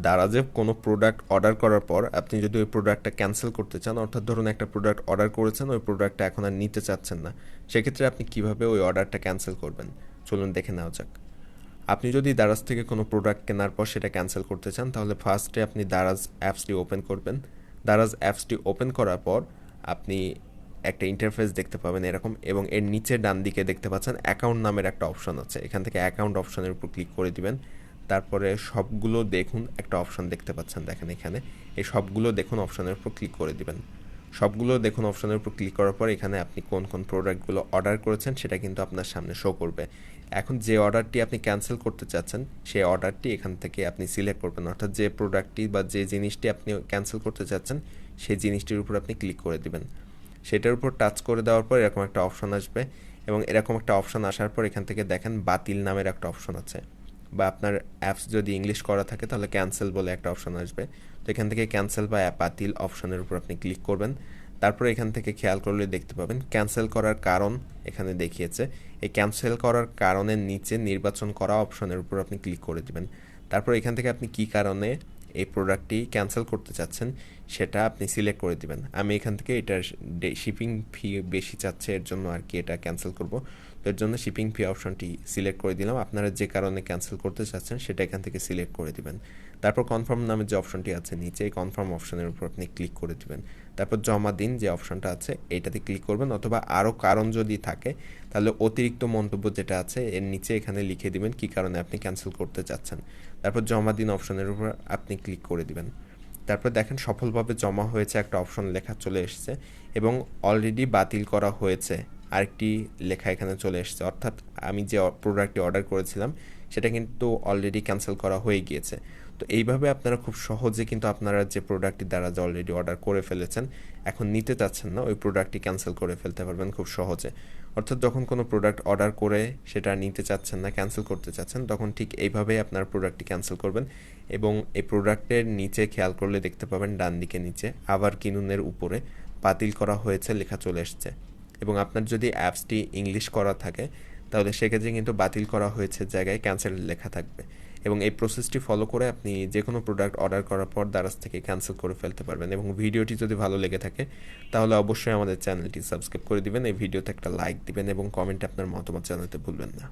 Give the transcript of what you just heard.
দারাজে কোনো product order করার পর আপনি যদি ওই প্রোডাক্টটা ক্যান্সেল করতে চান, অর্থাৎ ধরুন একটা প্রোডাক্ট অর্ডার করেছেন, ওই প্রোডাক্টটা এখন আর নিতে চাচ্ছেন না, সেক্ষেত্রে আপনি কিভাবে ওই অর্ডারটা ক্যান্সেল করবেন চলুন দেখে নেওয়া যাক। আপনি যদি দারাজ থেকে কোনো প্রোডাক্ট কেনার পর সেটা ক্যান্সেল করতে চান, তাহলে ফার্স্টে আপনি দারাজ অ্যাপসটি ওপেন করবেন। দারাজ অ্যাপসটি ওপেন করার পর আপনি একটা ইন্টারফেস দেখতে পাবেন এরকম, এবং এর নিচে ডান দিকে দেখতে পাচ্ছেন অ্যাকাউন্ট নামের একটা অপশন আছে। এখান থেকে অ্যাকাউন্ট অপশনের উপর ক্লিক করে দিবেন। তারপরে সবগুলো দেখুন একটা অপশন দেখতে পাচ্ছেন, দেখেন এখানে এই সবগুলো দেখুন অপশনের উপর ক্লিক করে দিবেন। সবগুলো দেখুন অপশনের উপর ক্লিক করার পর এখানে আপনি কোন কোন প্রোডাক্টগুলো অর্ডার করেছেন সেটা কিন্তু আপনার সামনে শো করবে। এখন যে অর্ডারটি আপনি ক্যান্সেল করতে চাচ্ছেন সেই অর্ডারটি এখান থেকে আপনি সিলেক্ট করবেন, অর্থাৎ যে প্রোডাক্টটি বা যে জিনিসটি আপনি ক্যান্সেল করতে চাচ্ছেন সেই জিনিসটির উপর আপনি ক্লিক করে দিবেন। সেটার উপর টাচ করে দেওয়ার পর এরকম একটা অপশন আসবে, এবং এরকম একটা অপশন আসার পর এখান থেকে দেখেন বাতিল নামের একটা অপশন আছে, বা আপনার অ্যাপস যদি ইংলিশ করা থাকে তাহলে ক্যান্সেল বলে একটা অপশন আসবে। তো এখান থেকে ক্যান্সেল বা বাতিল অপশনের উপর আপনি ক্লিক করবেন। তারপরে এখান থেকে খেয়াল করলে দেখতে পাবেন ক্যান্সেল করার কারণ এখানে দেখিয়েছে। এই ক্যান্সেল করার কারণের নিচে নির্বাচন করা অপশনের উপর আপনি ক্লিক করে দিবেন। তারপর এখান থেকে আপনি কী কারণে এই প্রোডাক্টটি ক্যান্সেল করতে চাচ্ছেন সেটা আপনি সিলেক্ট করে দিবেন। আমি এখান থেকে এটার শিপিং ফি বেশি চাচ্ছে এর জন্য আর কি এটা ক্যান্সেল করব। তো এর জন্য শিপিং ফি অপশনটি সিলেক্ট করে দিলাম। আপনারা যে কারণে ক্যান্সেল করতে চাচ্ছেন সেটা এখান থেকে সিলেক্ট করে দিবেন। তারপর কনফার্ম নামে যে অপশনটি আছে নিচে, এই কনফার্ম অপশনের উপর আপনি ক্লিক করে দিবেন। তারপর জমা দিন যে অপশনটা আছে এইটাতে ক্লিক করবেন, অথবা আরও কারণ যদি থাকে তাহলে অতিরিক্ত মন্তব্য যেটা আছে এর নিচে এখানে লিখে দিবেন কী কারণে আপনি ক্যান্সেল করতে চাচ্ছেন। তারপর জমা দিন অপশনের উপর আপনি ক্লিক করে দিবেন। তারপর দেখেন সফলভাবে জমা হয়েছে একটা অপশন লেখা চলে এসেছে, এবং অলরেডি বাতিল করা হয়েছে আরেকটি লেখা এখানে চলে এসেছে, অর্থাৎ আমি যে প্রোডাক্টটি অর্ডার করেছিলাম সেটা কিন্তু অলরেডি ক্যান্সেল করা হয়ে গিয়েছে। তো এইভাবে আপনারা খুব সহজে কিন্তু আপনারা যে প্রোডাক্টটি দ্বারা যে অলরেডি অর্ডার করে ফেলেছেন, এখন নিতে চাচ্ছেন না, ওই প্রোডাক্টটি ক্যান্সেল করে ফেলতে পারবেন খুব সহজে। অর্থাৎ যখন কোনো প্রোডাক্ট অর্ডার করে সেটা নিতে চাচ্ছেন না, ক্যান্সেল করতে চাচ্ছেন, তখন ঠিক এইভাবেই আপনার প্রোডাক্টটি ক্যান্সেল করবেন। এবং এই প্রোডাক্টের নিচে খেয়াল করলে দেখতে পাবেন ডান দিকে নিচে আবার কিনুনের উপরে বাতিল করা হয়েছে লেখা চলে এসছে। এবং আপনার যদি অ্যাপসটি ইংলিশ করা থাকে তাহলে সেক্ষেত্রে কিন্তু বাতিল করা হয়েছে জায়গায় ক্যান্সেল লেখা থাকবে। এবং এই প্রসেসটি ফলো করে আপনি যে কোনো প্রোডাক্ট অর্ডার করার পর দারাজ থেকে ক্যান্সেল করে ফেলতে পারবেন। এবং ভিডিওটি যদি ভালো লেগে থাকে তাহলে অবশ্যই আমাদের চ্যানেলটি সাবস্ক্রাইব করে দিবেন, এই ভিডিওতে একটা লাইক দিবেন এবং কমেন্টে আপনার মতামত জানাতে ভুলবেন না।